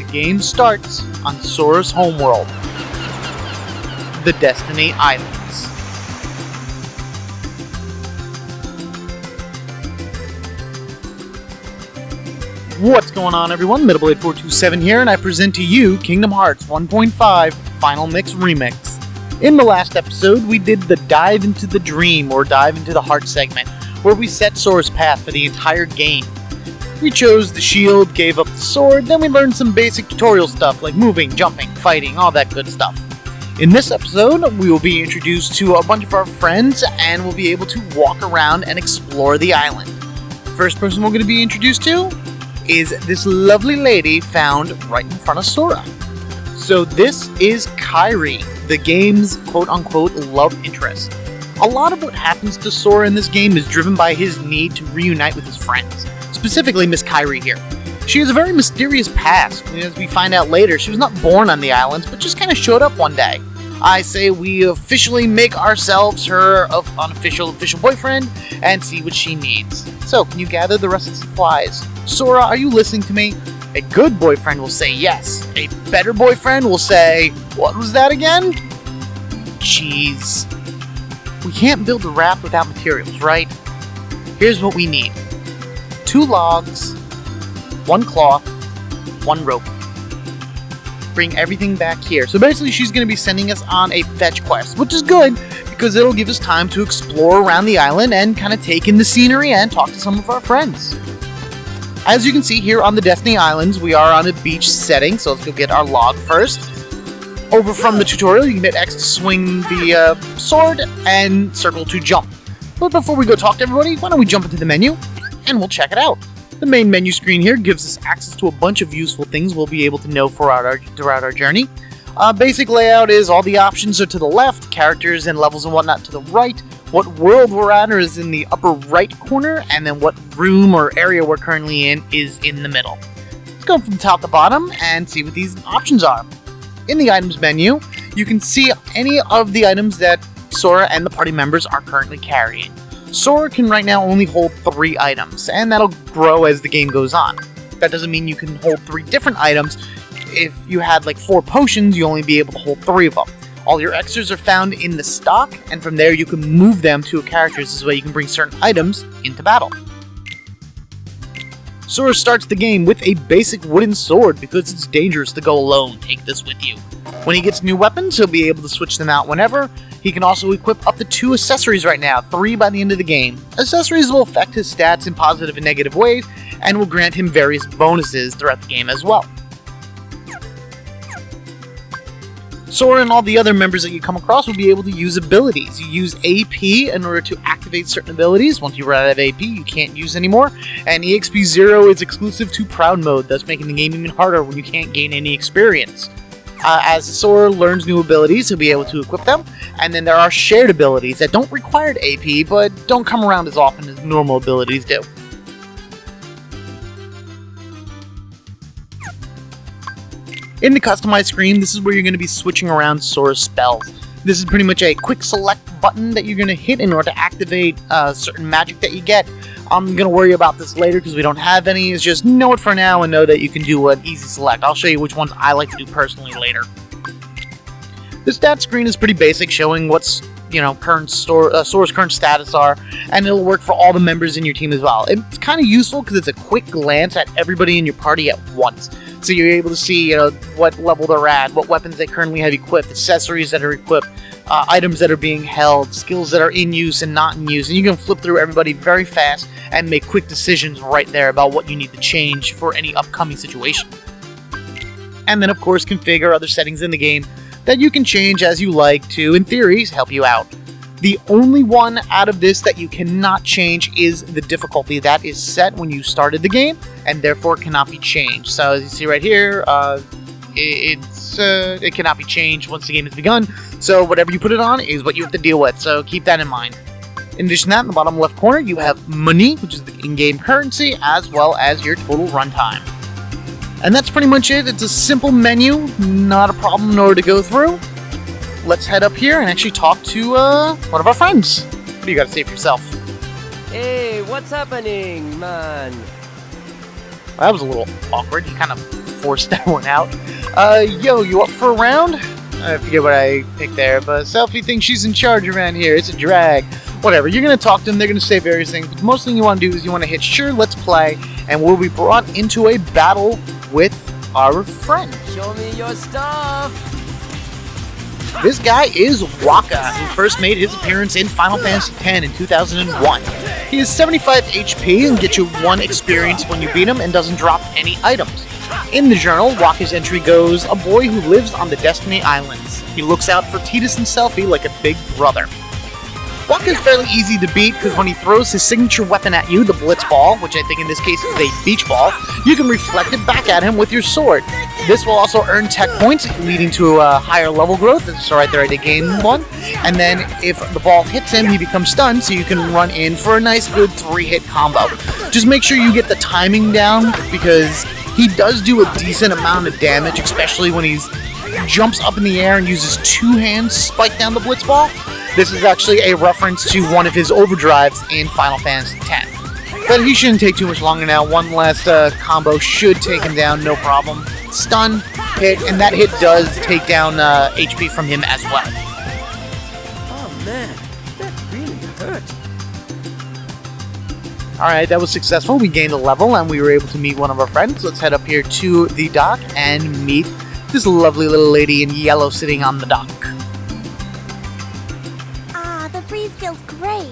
The game starts on Sora's homeworld, the Destiny Islands. What's going on, everyone? MiddleBlade427 here, and I present to you Kingdom Hearts 1.5 Final Mix Remix. In the last episode, we did the Dive into the Dream, or Dive into the Heart segment, where we set Sora's path for the entire game. We chose the shield, gave up the sword, then we learned some basic tutorial stuff like moving, jumping, fighting, all that good stuff. In this episode, we will be introduced to a bunch of our friends, and we'll be able to walk around and explore the island. The first person we're going to be introduced to is this lovely lady found right in front of Sora. So this is Kairi, the game's quote-unquote love interest. A lot of what happens to Sora in this game is driven by his need to reunite with his friends, specifically Miss Kairi here. She has a very mysterious past. As we find out later, she was not born on the islands, but just kind of showed up one day. I say we officially make ourselves her unofficial boyfriend and see what she needs. So, can you gather the rest of the supplies? Sora, are you listening to me? A good boyfriend will say yes. A better boyfriend will say, what was that again? Jeez. We can't build a raft without materials, right? Here's what we need. 2 logs, 1 cloth, 1 rope. Bring everything back here. So basically she's going to be sending us on a fetch quest, which is good because it'll give us time to explore around the island and kind of take in the scenery and talk to some of our friends. As you can see here on the Destiny Islands, we are on a beach setting, so let's go get our log first. Over from the tutorial, you can hit X to swing the sword and circle to jump. But before we go talk to everybody, why don't we jump into the menu and we'll check it out. The main menu screen here gives us access to a bunch of useful things we'll be able to know throughout our journey. Basic layout is all the options are to the left, characters and levels and whatnot to the right. What world we're at is in the upper right corner, and then what room or area we're currently in is in the middle. Let's go from top to bottom and see what these options are. In the items menu, you can see any of the items that Sora and the party members are currently carrying. Sora can right now only hold 3 items, and that'll grow as the game goes on. That doesn't mean you can hold 3 different items. If you had like 4 potions, you'll only be able to hold 3 of them. All your extras are found in the stock, and from there you can move them to a character. This way you can bring certain items into battle. Sora starts the game with a basic wooden sword because it's dangerous to go alone. Take this with you. When he gets new weapons, he'll be able to switch them out whenever. He can also equip up to 2 accessories right now, 3 by the end of the game. Accessories will affect his stats in positive and negative ways, and will grant him various bonuses throughout the game as well. Sora and all the other members that you come across will be able to use abilities. You use AP in order to activate certain abilities. Once you run out of AP, you can't use anymore. And EXP 0 is exclusive to Proud Mode, thus making the game even harder when you can't gain any experience. As Sora learns new abilities, he'll be able to equip them. And then there are shared abilities that don't require AP, but don't come around as often as normal abilities do. In the customized screen, this is where you're going to be switching around Sora's spells. This is pretty much a quick select button that you're going to hit in order to activate certain magic that you get. I'm going to worry about this later because we don't have any. It's just know it for now and know that you can do an easy select. I'll show you which ones I like to do personally later. The stat screen is pretty basic, showing what's Sora's current status are, and it'll work for all the members in your team as well. It's kind of useful because it's a quick glance at everybody in your party at once. So you're able to see what level they're at, what weapons they currently have equipped, accessories that are equipped, items that are being held, skills that are in use and not in use, and you can flip through everybody very fast and make quick decisions right there about what you need to change for any upcoming situation. And then of course configure other settings in the game that you can change as you like to, in theory, help you out. The only one out of this that you cannot change is the difficulty. That is set when you started the game, and therefore cannot be changed. So as you see right here, it cannot be changed once the game has begun. So whatever you put it on is what you have to deal with, so keep that in mind. In addition to that, in the bottom left corner, you have money, which is the in-game currency, as well as your total runtime. And that's pretty much it. It's a simple menu, not a problem in order to go through. Let's head up here and actually talk to one of our friends. What do you got to say for yourself? Hey, what's happening, man? That was a little awkward. He kind of forced that one out. Yo, you up for a round? I forget what I picked there, but Selfie thinks she's in charge around here. It's a drag. Whatever, you're going to talk to them, they're going to say various things, but the most thing you want to do is you want to hit sure, let's play, and we'll be brought into a battle with our friend. Show me your stuff! This guy is Wakka, who first made his appearance in Final Fantasy X in 2001. He is 75 HP and gets you 1 experience when you beat him and doesn't drop any items. In the journal, Wakka's entry goes, a boy who lives on the Destiny Islands. He looks out for Tidus and Selphie like a big brother. Wakka is fairly easy to beat because when he throws his signature weapon at you, the Blitz Ball, which I think in this case is a beach ball, you can reflect it back at him with your sword. This will also earn tech points, leading to a higher level growth. So right there I did gain 1. And then if the ball hits him, he becomes stunned, so you can run in for a nice good 3-hit combo. Just make sure you get the timing down because he does do a decent amount of damage, especially when he jumps up in the air and uses 2 hands to spike down the Blitz Ball. This is actually a reference to one of his overdrives in Final Fantasy X. But he shouldn't take too much longer now. One last combo should take him down, no problem. Stun, hit, and that hit does take down HP from him as well. Oh man, that really hurt. Alright, that was successful. We gained a level and we were able to meet one of our friends. Let's head up here to the dock and meet this lovely little lady in yellow sitting on the dock. The breeze feels great.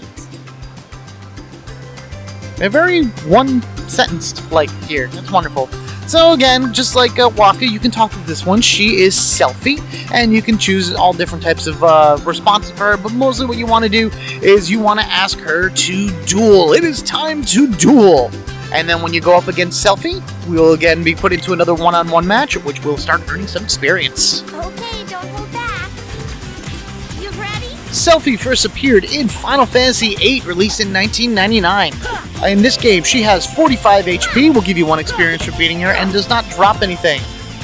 A very one-sentenced like here. That's wonderful. So again, just like Wakka, you can talk to this one. She is Selphie, and you can choose all different types of responses for her, but mostly what you want to do is you want to ask her to duel. It is time to duel! And then when you go up against Selphie, we will again be put into another one-on-one match, which will start earning some experience. Okay, don't hold back. You ready? Selphie first appeared in Final Fantasy VIII, released in 1999. In this game, she has 45 HP, will give you 1 experience for beating her, and does not drop anything.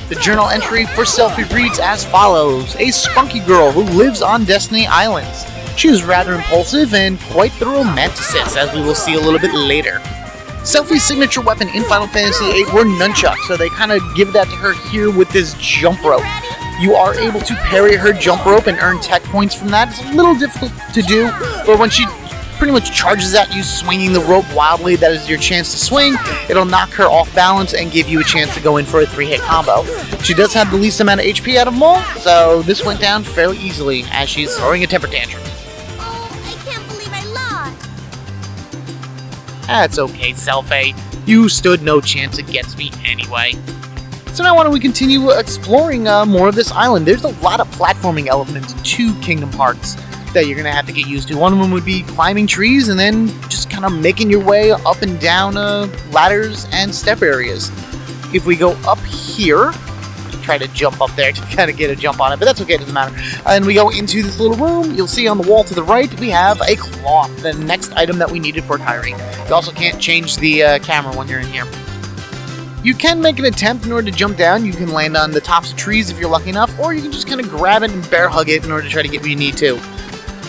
The journal entry for Selphie reads as follows: a spunky girl who lives on Destiny Islands. She is rather impulsive and quite the romanticist, as we will see a little bit later. Selphie's signature weapon in Final Fantasy VIII were nunchucks, so they kind of give that to her here with this jump rope. You are able to parry her jump rope and earn tech points from that. It's a little difficult to do, but when she pretty much charges at you swinging the rope wildly, that is your chance to swing. It'll knock her off balance and give you a chance to go in for a 3-hit combo. She does have the least amount of HP out of them all, so this went down fairly easily as she's throwing a temper tantrum. Oh, I can't believe I lost. That's okay, Selphie. You stood no chance against me anyway. So now why don't we continue exploring more of this island. There's a lot of platforming elements to Kingdom Hearts that you're going to have to get used to. One of them would be climbing trees and then just kind of making your way up and down ladders and step areas. If we go up here, try to jump up there to kind of get a jump on it, but that's okay, it doesn't matter. And we go into this little room. You'll see on the wall to the right, we have a cloth, the next item that we needed for Kairi. You also can't change the camera when you're in here. You can make an attempt in order to jump down. You can land on the tops of trees if you're lucky enough, or you can just kind of grab it and bear hug it in order to try to get where you need to.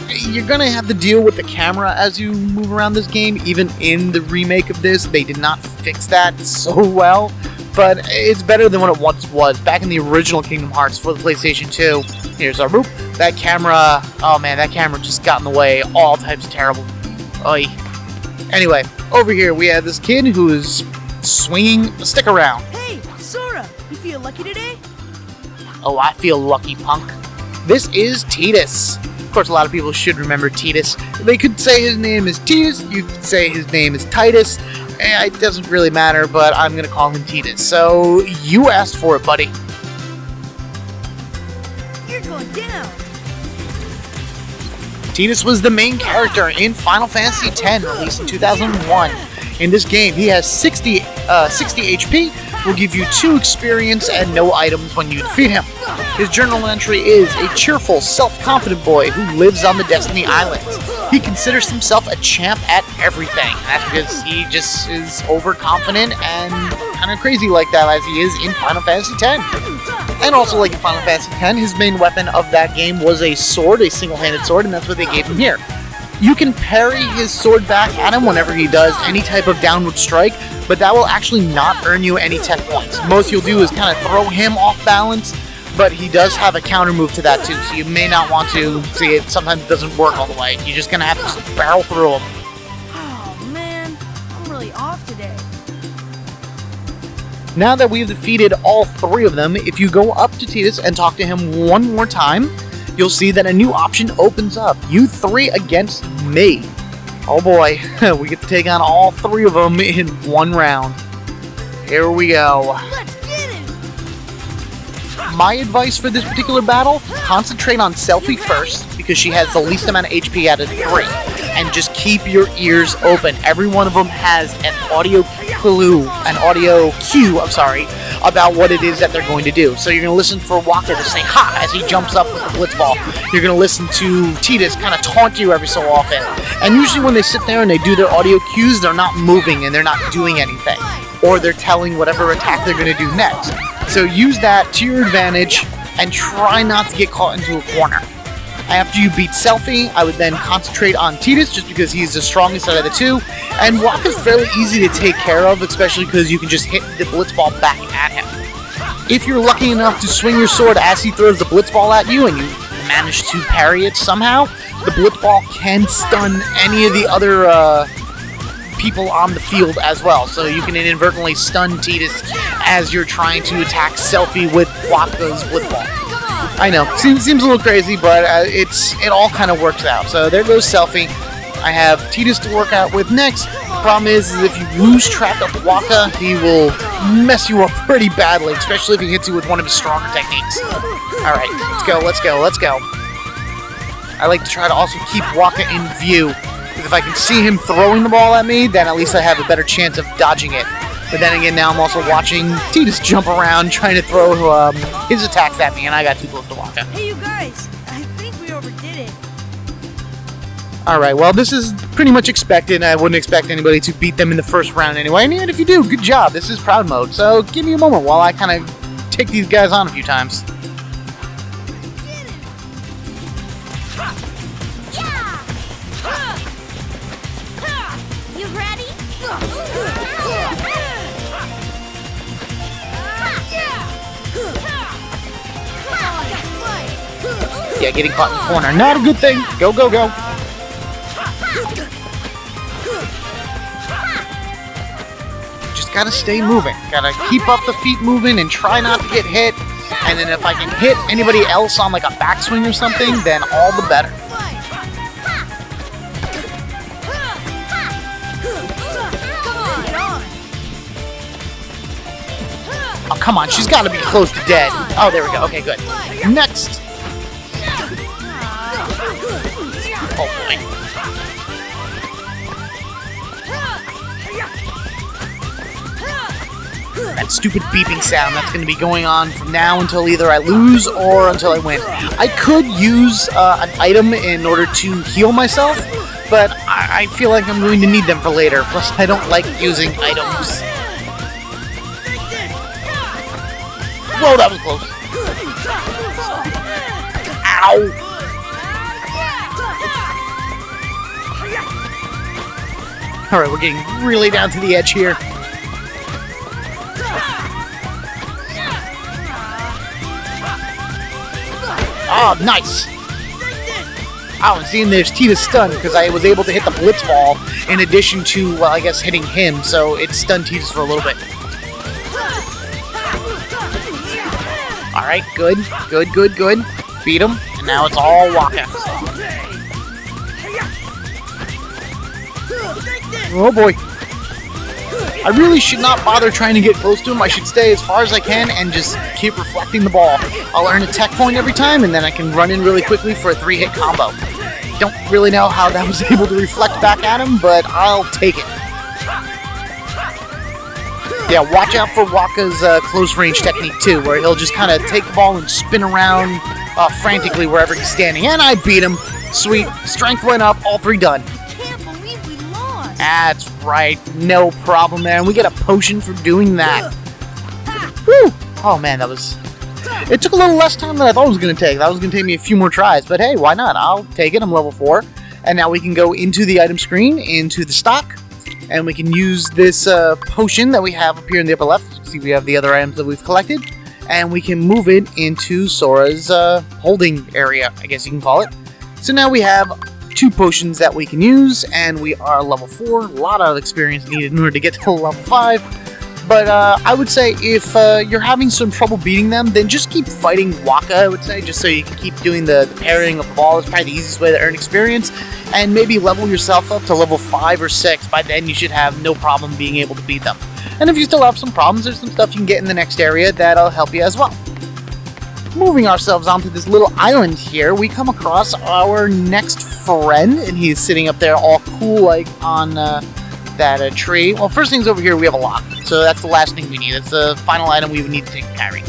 You're going to have to deal with the camera as you move around this game. Even in the remake of this, they did not fix that so well, but it's better than what it once was. Back in the original Kingdom Hearts for the PlayStation 2, here's our roop. That camera, oh man, that camera just got in the way. All types of terrible. Oy. Anyway, over here we have this kid who is swinging a stick around. Hey, Sora, you feel lucky today? Oh, I feel lucky, punk. This is Tidus. Of course, a lot of people should remember Tidus. They could say his name is Tidus, you could say his name is Titus. It doesn't really matter, but I'm going to call him Tidus. So, you asked for it, buddy. You're going down. Tidus was the main character in Final Fantasy X, released in 2001. In this game, he has 60 HP, will give you 2 experience and no items when you defeat him. His journal entry is a cheerful, self-confident boy who lives on the Destiny Islands. He considers himself a champ at everything. That's because he just is overconfident and kind of crazy like that as he is in Final Fantasy X. And also like in Final Fantasy X, his main weapon of that game was a sword, a single-handed sword, and that's what they gave him here. You can parry his sword back at him whenever he does any type of downward strike, but that will actually not earn you any tech points. Most you'll do is kind of throw him off balance, but he does have a counter move to that too, so you may not want to see it. Sometimes it doesn't work all the way. You're just gonna have to just barrel through him. Oh man, I'm really off today. Now that we've defeated all three of them, if you go up to Tidus and talk to him one more time, you'll see that a new option opens up. You three against me. Oh boy, we get to take on all three of them in one round. Here we go. Let's get it! My advice for this particular battle, concentrate on Selphie first, because she has the least amount of HP out of the three. And just keep your ears open. Every one of them has an audio cue, about what it is that they're going to do. So you're going to listen for Wakka to say ha as he jumps up with the Blitz Ball. You're going to listen to Tidus kind of taunt you every so often. And usually when they sit there and they do their audio cues, they're not moving and they're not doing anything. Or they're telling whatever attack they're going to do next. So use that to your advantage and try not to get caught into a corner. After you beat Selphie, I would then concentrate on Tidus just because he's the strongest out of the two. And Wakka's fairly easy to take care of, especially because you can just hit the Blitz Ball back at him. If you're lucky enough to swing your sword as he throws the Blitz Ball at you and you manage to parry it somehow, the Blitz Ball can stun any of the other people on the field as well. So you can inadvertently stun Tidus as you're trying to attack Selphie with Wakka's Blitz Ball. I know, seems a little crazy, but it all kind of works out. So there goes Selphie. I have Tidus to work out with next. Problem is if you lose track of Wakka, he will mess you up pretty badly, especially if he hits you with one of his stronger techniques. Alright, let's go. I like to try to also keep Wakka in view, because if I can see him throwing the ball at me, then at least I have a better chance of dodging it. But then again, now I'm also watching Tidus jump around trying to throw his attacks at me, and I got too close to Wakka. Hey you guys, I think we overdid it. Alright, well this is pretty much expected. I wouldn't expect anybody to beat them in the first round anyway, and even if you do, good job. This is proud mode, so give me a moment while I kind of take these guys on a few times. You ready? Yeah, getting caught in the corner, not a good thing. Go. Just gotta stay moving. Gotta keep up the feet moving and try not to get hit. And then if I can hit anybody else on like a backswing or something, then all the better. Oh, come on, she's gotta be close to dead. Oh, there we go. Okay, good. Next. Oh boy. That stupid beeping sound that's going to be going on from now until either I lose or until I win. I could use an item in order to heal myself, but I feel like I'm going to need them for later. Plus, I don't like using items. Whoa, that was close. Ow! Alright, we're getting really down to the edge here. Oh, nice! Oh, and seeing there's Tidus stunned because I was able to hit the Blitz Ball in addition to, well, I guess hitting him, so it stunned Tidus for a little bit. Alright, good. Beat him, and now it's all Wakka. Oh boy. I really should not bother trying to get close to him. I should stay as far as I can and just keep reflecting the ball. I'll earn a tech point every time, and then I can run in really quickly for a 3-hit combo. Don't really know how that was able to reflect back at him, but I'll take it. Yeah, watch out for Wakka's close range technique too, where he'll just kind of take the ball and spin around frantically wherever he's standing. And I beat him. Sweet. Strength went up. All three done. Can't believe we lost. That's right. No problem, man. We get a potion for doing that. Woo! Oh, man, that was... It took a little less time than I thought it was going to take. That was going to take me a few more tries, but hey, why not? I'll take it. I'm level 4. And now we can go into the item screen, into the stock, and we can use this potion that we have up here in the upper left. You can see we have the other items that we've collected, and we can move it into Sora's holding area, I guess you can call it. So now we have 2 potions that we can use, and we are level 4. A lot of experience needed in order to get to level 5. But I would say if you're having some trouble beating them, then just keep fighting Wakka, I would say, just so you can keep doing the parrying of the ball. It's probably the easiest way to earn experience. And maybe level yourself up to level 5 or 6. By then you should have no problem being able to beat them. And if you still have some problems, there's some stuff you can get in the next area that'll help you as well. Moving ourselves onto this little island here, we come across our next friend, and he's sitting up there all cool like on that tree. Well, first things over here, we have a lock. So that's the last thing we need. That's the final item we would need to take to Kairi.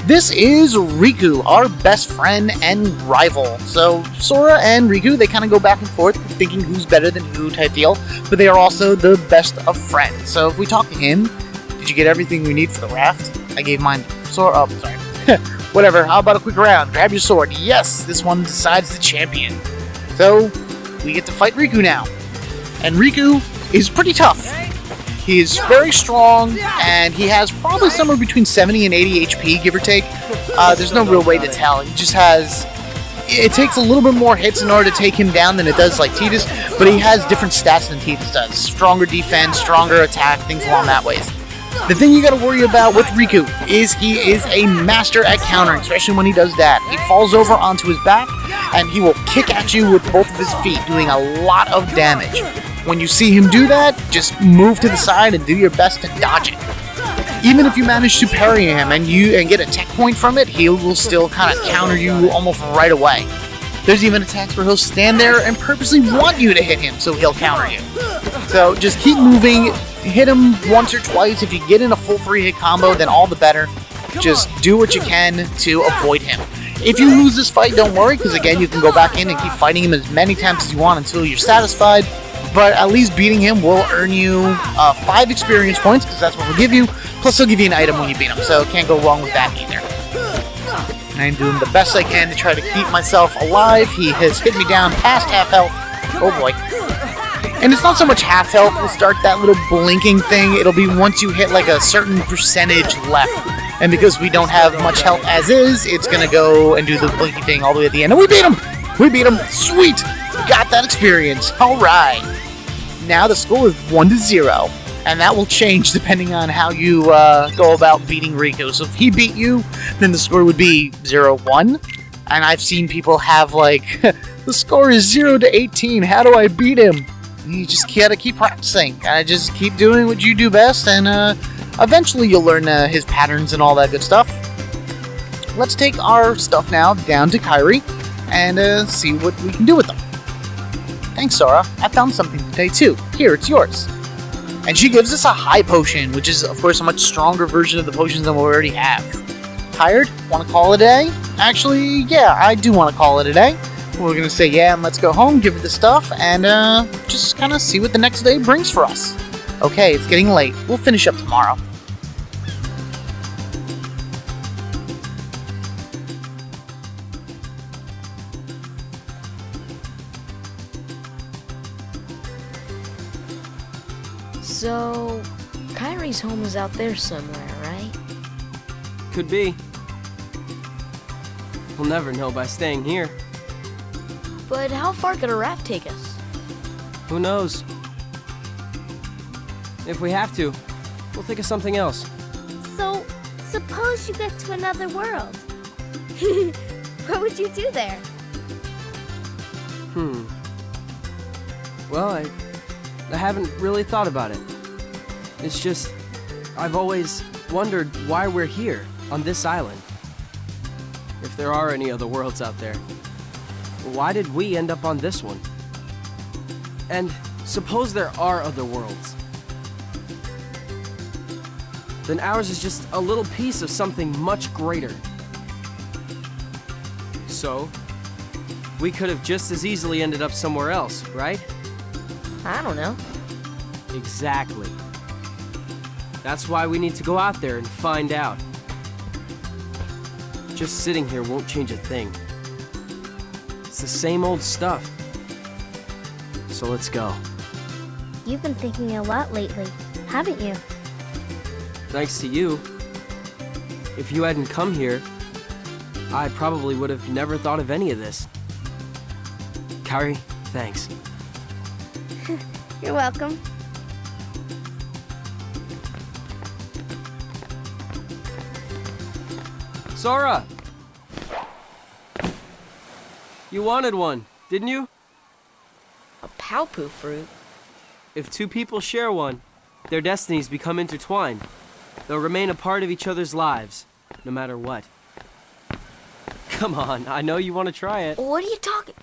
This is Riku, our best friend and rival. So Sora and Riku, they kind of go back and forth, thinking who's better than who type deal, but they are also the best of friends. So if we talk to him, did you get everything we need for the raft? I gave mine to Sora. Oh, sorry. Whatever, how about a quick round? Grab your sword. Yes, this one decides the champion. So we get to fight Riku now. And Riku is pretty tough. He is very strong, and he has probably somewhere between 70 and 80 HP, give or take. There's no real way to tell. He just has... It takes a little bit more hits in order to take him down than it does like Tidus, but he has different stats than Tidus does. Stronger defense, stronger attack, things along that ways. The thing you gotta worry about with Riku is he is a master at countering, especially when he does that. He falls over onto his back, and he will kick at you with both of his feet, doing a lot of damage. When you see him do that, just move to the side and do your best to dodge it. Even if you manage to parry him and get a tech point from it, he will still kind of counter you almost right away. There's even attacks where he'll stand there and purposely want you to hit him, so he'll counter you. So just keep moving, hit him once or twice. If you get in a full 3-hit combo, then all the better. Just do what you can to avoid him. If you lose this fight, don't worry, because again, you can go back in and keep fighting him as many times as you want until you're satisfied. But at least beating him will earn you 5 experience points, because that's what we'll give you. Plus, he'll give you an item when you beat him, so can't go wrong with that either. I'm doing the best I can to try to keep myself alive. He has hit me down past half health. Oh boy. And it's not so much half health. We'll start that little blinking thing. It'll be once you hit like a certain percentage left. And because we don't have much health as is, it's going to go and do the blinky thing all the way at the end. And we beat him! We beat him! Sweet! Got that experience. Alright. Now the score is 1-0. And that will change depending on how you go about beating Riku. So if he beat you, then the score would be 0-1. And I've seen people have like, the score is 0-18. How do I beat him? You just gotta keep practicing. Gotta just keep doing what you do best, and eventually you'll learn his patterns and all that good stuff. Let's take our stuff now down to Kairi and see what we can do with them. Thanks, Sora. I found something today too. Here, it's yours. And she gives us a high potion, which is, of course, a much stronger version of the potions than we already have. Tired? Want to call it a day? Actually, yeah, I do want to call it a day. We're going to say yeah, and let's go home, give her the stuff, and just kind of see what the next day brings for us. Okay, it's getting late. We'll finish up tomorrow. So, Kairi's home is out there somewhere, right? Could be. We'll never know by staying here. But how far could a raft take us? Who knows? If we have to, we'll think of something else. So, suppose you get to another world. What would you do there? Well, I haven't really thought about it. It's just, I've always wondered why we're here, on this island. If there are any other worlds out there. Why did we end up on this one? And suppose there are other worlds. Then ours is just a little piece of something much greater. So, we could have just as easily ended up somewhere else, right? I don't know. Exactly. That's why we need to go out there and find out. Just sitting here won't change a thing. It's the same old stuff. so let's go. You've been thinking a lot lately, haven't you? Thanks to you. If you hadn't come here, I probably would have never thought of any of this. Kairi, thanks. You're welcome. Sora! You wanted one, didn't you? A Palpu fruit? If two people share one, their destinies become intertwined. They'll remain a part of each other's lives, no matter what. Come on, I know you want to try it. What are you talking?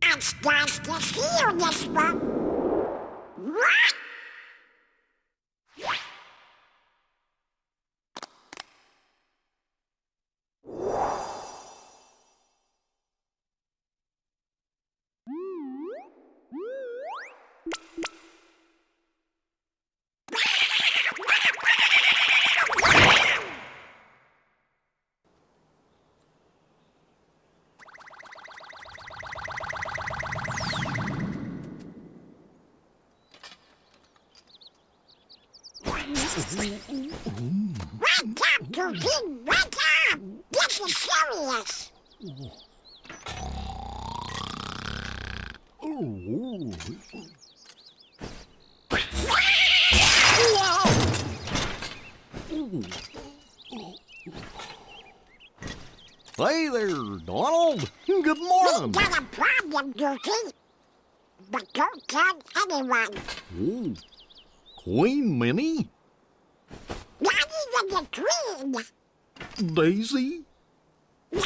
It's nice to see you this one. What? Wake up, Goofy! Wake up! This is serious! Hey there, Donald. Good We morning. got a problem, Goofy. But don't tell anyone. Oh, Queen Minnie? Not even the Queen. Daisy? No!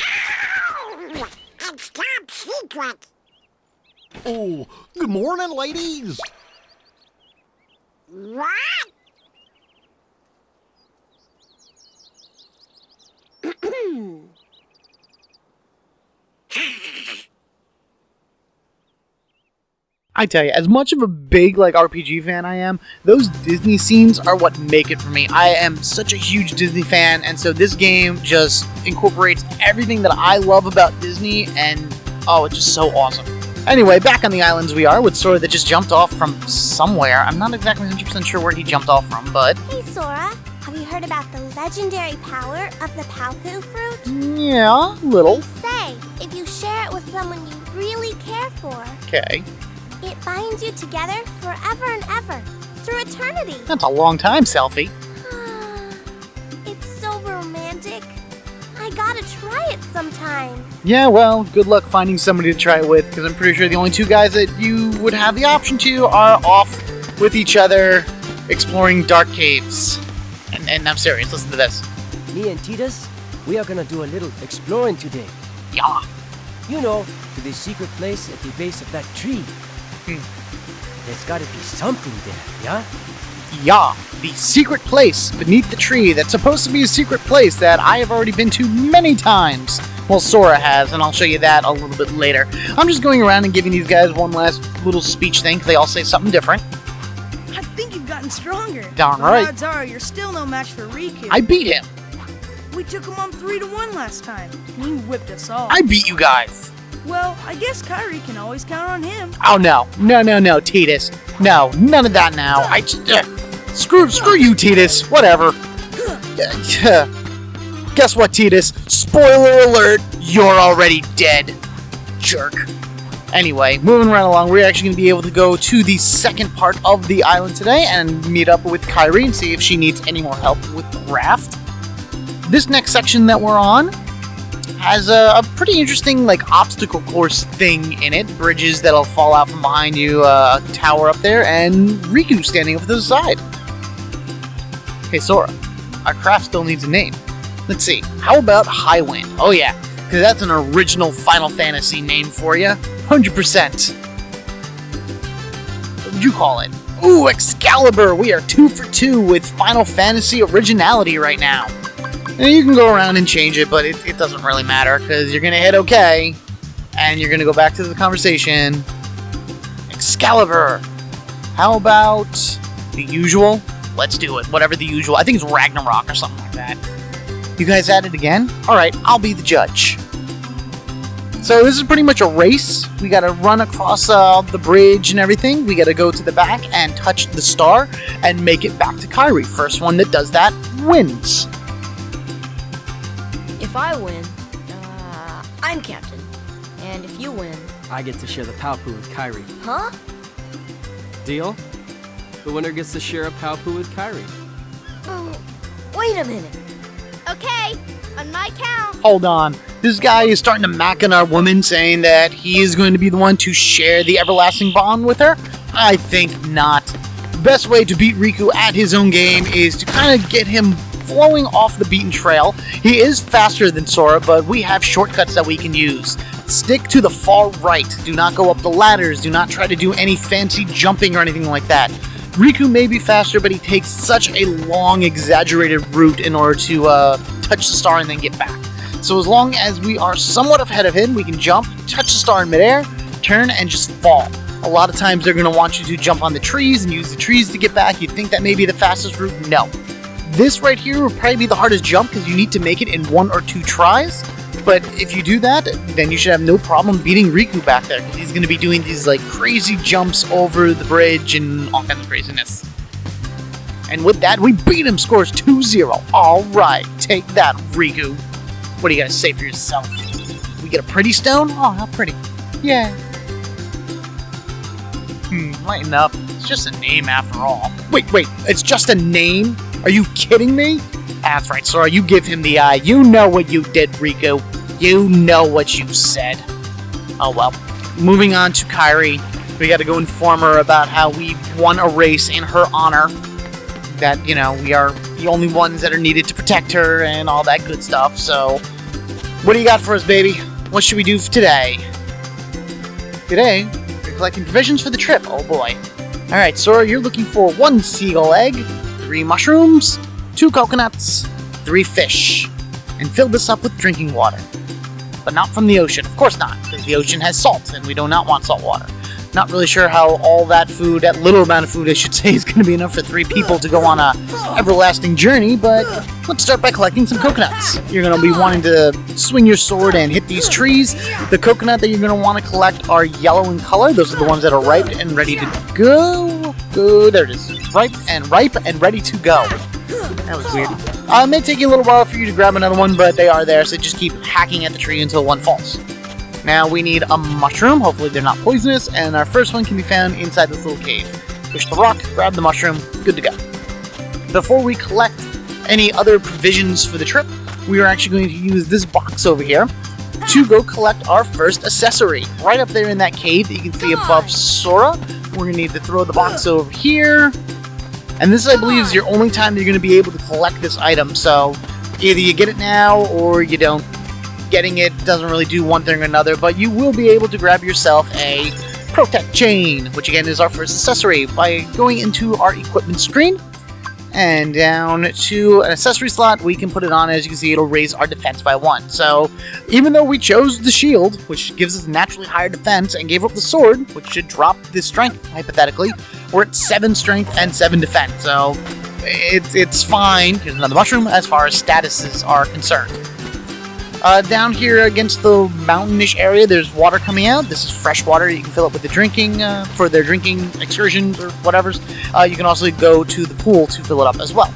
It's top secret. Oh, good morning, ladies. What? I tell you, as much of a big RPG fan I am, those Disney scenes are what make it for me. I am such a huge Disney fan, and so this game just incorporates everything that I love about Disney, and it's just so awesome. Anyway, back on the islands we are with Sora that just jumped off from somewhere. I'm not exactly 100% sure where he jumped off from, but Hey, Sora, have you heard about the legendary power of the Palpu fruit? yeah, little. They say if you share it with someone you really care for, Okay, it binds you together forever and ever, through eternity. that's a long time, Selfie. It's so romantic. I gotta try it sometime. Yeah, well, good luck finding somebody to try it with, because I'm pretty sure the only two guys that you would have the option to are off with each other, exploring dark caves. And I'm serious, listen to this. Me and Titus, we are gonna do a little exploring today. Yeah. You know, to the secret place at the base of that tree. There's gotta be something there, yeah? Yeah, the secret place beneath the tree that's supposed to be a secret place that I have already been to many times. Well, Sora has, and I'll show you that a little bit later. I'm just going around and giving these guys one last little speech thing, 'cause they all say something different. I think you've gotten stronger. Darn But right. odds are you're still no match for Riku. I beat him. We took him on 3-1 last time, and he whipped us all. I beat you guys. Well, I guess Kairi can always count on him. Oh, no, Titus. No, none of that now. Screw you, Titus. Whatever. guess what, Titus? Spoiler alert, you're already dead. Jerk. Anyway, moving right along, we're actually going to be able to go to the second part of the island today and meet up with Kairi and see if she needs any more help with the raft. This next section that we're on has a pretty interesting obstacle course thing in it. Bridges that'll fall out from behind you, a tower up there, and Riku standing over to the side. Hey Sora, our craft still needs a name. Let's see, how about Highwind? Oh yeah, because that's an original Final Fantasy name for you. 100%. What would you call it? Ooh, Excalibur! We are 2 for 2 with Final Fantasy originality right now. Now, you can go around and change it, but it doesn't really matter, because you're going to hit OK, and you're going to go back to the conversation. Excalibur! How about the usual? Let's do it. Whatever the usual. I think it's Ragnarok or something like that. You guys at it again? Alright, I'll be the judge. So this is pretty much a race. We gotta run across the bridge and everything. We gotta go to the back and touch the star and make it back to Kairi. First one that does that wins. If I win, I'm captain. And if you win... I get to share the Palpu with Kairi. Huh? Deal? The winner gets to share a Palpu with Kairi. Wait a minute. Okay, on my count. Hold on. This guy is starting to mack on our woman, saying that he is going to be the one to share the everlasting bond with her. I think not. The best way to beat Riku at his own game is to kind of get him flowing off the beaten trail. He is faster than Sora, but we have shortcuts that we can use. Stick to the far right. Do not go up the ladders. Do not try to do any fancy jumping or anything like that. Riku may be faster, but he takes such a long, exaggerated route in order to touch the star and then get back. So as long as we are somewhat ahead of him, we can jump, touch the star in midair, turn, and just fall. A lot of times they're going to want you to jump on the trees and use the trees to get back. You'd think that may be the fastest route. No. This right here would probably be the hardest jump because you need to make it in 1 or 2 tries. But if you do that, then you should have no problem beating Riku back there, because he's going to be doing these crazy jumps over the bridge and all kinds of craziness. And with that, we beat him. Scores 2-0. All right, take that, Riku. What do you got to say for yourself? We get a pretty stone? Oh, how pretty. Yeah. Lighten up. It's just a name after all. Wait, it's just a name? Are you kidding me? That's right, Sora, you give him the eye. You know what you did, Riku. You know what you said. Oh well. Moving on to Kairi. We gotta go inform her about how we won a race in her honor. That, we are the only ones that are needed to protect her and all that good stuff. So, what do you got for us, baby? What should we do for today? Today, we're collecting provisions for the trip. Oh boy. Alright, Sora, you're looking for 1 seagull egg, 3 mushrooms, 2 coconuts, 3 fish, and fill this up with drinking water. But not from the ocean. Of course not, because the ocean has salt, and we do not want salt water. Not really sure how all that food, that little amount of food I should say, is going to be enough for 3 people to go on a everlasting journey, but let's start by collecting some coconuts. You're going to be wanting to swing your sword and hit these trees. The coconut that you're going to want to collect are yellow in color. Those are the ones that are ripe and ready to go. Good, there it is. Ripe and ready to go. That was weird. It may take you a little while for you to grab another one, but they are there, so just keep hacking at the tree until one falls. Now we need a mushroom. Hopefully they're not poisonous, and our first one can be found inside this little cave. Push the rock, grab the mushroom, good to go. Before we collect any other provisions for the trip, we are actually going to use this box over here to go collect our first accessory. Right up there in that cave that you can see above Sora. We're going to need to throw the box over here. And this, I believe, is your only time that you're going to be able to collect this item. So either you get it now or you don't. Getting it doesn't really do one thing or another, but you will be able to grab yourself a Protect Chain, which again is our first accessory, by going into our equipment screen and down to an accessory slot. We can put it on. As you can see, it'll raise our defense by 1. So even though we chose the shield, which gives us naturally higher defense, and gave up the sword, which should drop the strength, hypothetically, we're at 7 strength and 7 defense. So it's fine. Here's another mushroom as far as statuses are concerned. Down here against the mountainish area, there's water coming out. This is fresh water. You can fill it with the drinking, for their drinking excursions or whatever's. You can also go to the pool to fill it up as well.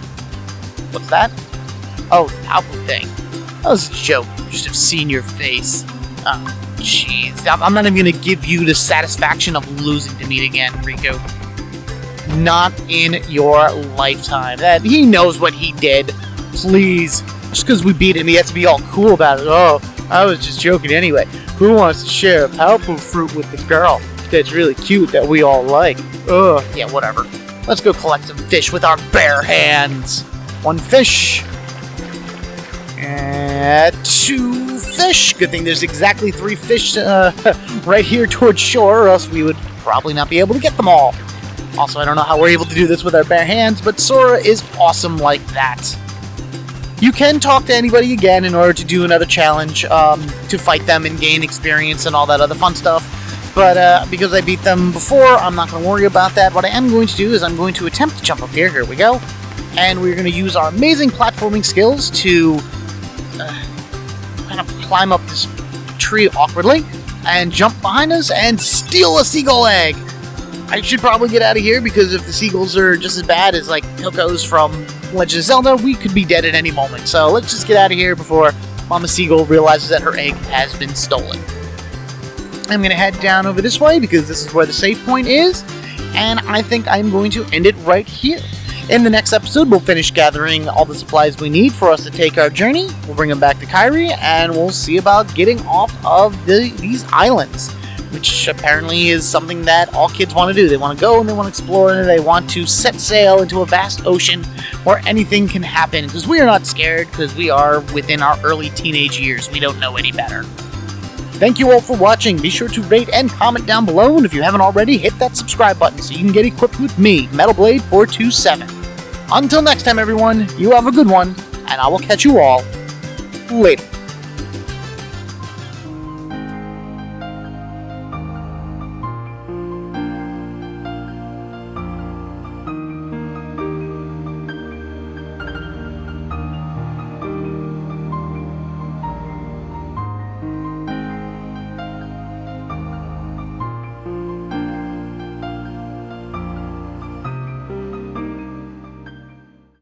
What's that? Oh, the Palpu thing. That was a joke. You should have seen your face. Oh, jeez. I'm not even gonna give you the satisfaction of losing to me again, Riku. Not in your lifetime. That he knows what he did. Please. Just because we beat him, he has to be all cool about it. Oh, I was just joking anyway. Who wants to share a powerful fruit with the girl that's really cute that we all like? Ugh. Yeah, whatever. Let's go collect some fish with our bare hands. 1 fish. And 2 fish. Good thing there's exactly 3 fish right here towards shore, or else we would probably not be able to get them all. Also, I don't know how we're able to do this with our bare hands, but Sora is awesome like that. You can talk to anybody again in order to do another challenge, to fight them and gain experience and all that other fun stuff. But because I beat them before, I'm not going to worry about that. What I am going to do is I'm going to attempt to jump up here. Here we go. And we're going to use our amazing platforming skills to kind of climb up this tree awkwardly and jump behind us and steal a seagull egg. I should probably get out of here because if the seagulls are just as bad as like Hilco's from Legend of Zelda, we could be dead at any moment. So let's just get out of here before Mama Seagull realizes that her egg has been stolen. I'm going to head down over this way because this is where the save point is, and I think I'm going to end it right here. In the next episode, we'll finish gathering all the supplies we need for us to take our journey. We'll bring them back to Kairi, and we'll see about getting off of these islands, which apparently is something that all kids want to do. They want to go and they want to explore and they want to set sail into a vast ocean where anything can happen, because we are not scared, because we are within our early teenage years. We don't know any better. Thank you all for watching. Be sure to rate and comment down below, and if you haven't already, hit that subscribe button so you can get equipped with me, MetalBlade427. Until next time, everyone, you have a good one, and I will catch you all later.